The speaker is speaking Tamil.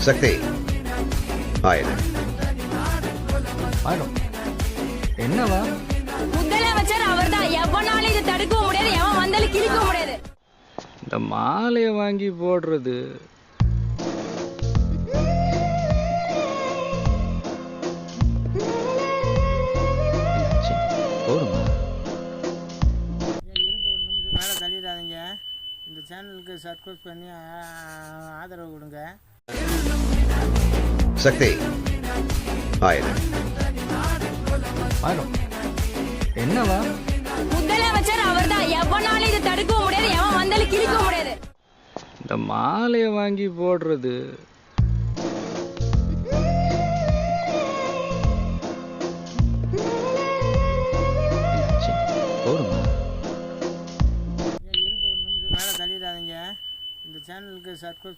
சக்தி ஆயிரம் ஆயிடும். என்னவா? முதலமைச்சர் அவர்தான். எவனாலும் இதை தடுக்கவும் முடியாது, எவன் வந்தாலும் கிழிக்கவும் முடியாது. இந்த மாலையை வாங்கி போடுறது போடுமா? மேலே தள்ளிடாதீங்க. இந்த சேனலுக்கு சப்ஸ்கிரைப் பண்ணி ஆதரவு கொடுங்க. சக்தி ஆயிரம் ஆயிடும். என்னவா? முதலமைச்சர் அவர்தான். எவனாலும் இதை தடுக்கவும் முடியாது, எவன் வந்தாலும் கிழிக்கவும் முடியாது. இந்த மாலையை வாங்கி போடுறது போடுமா? மேலே தள்ளிடாதீங்க. இந்த சேனலுக்கு சப்ஸ்கிரைப்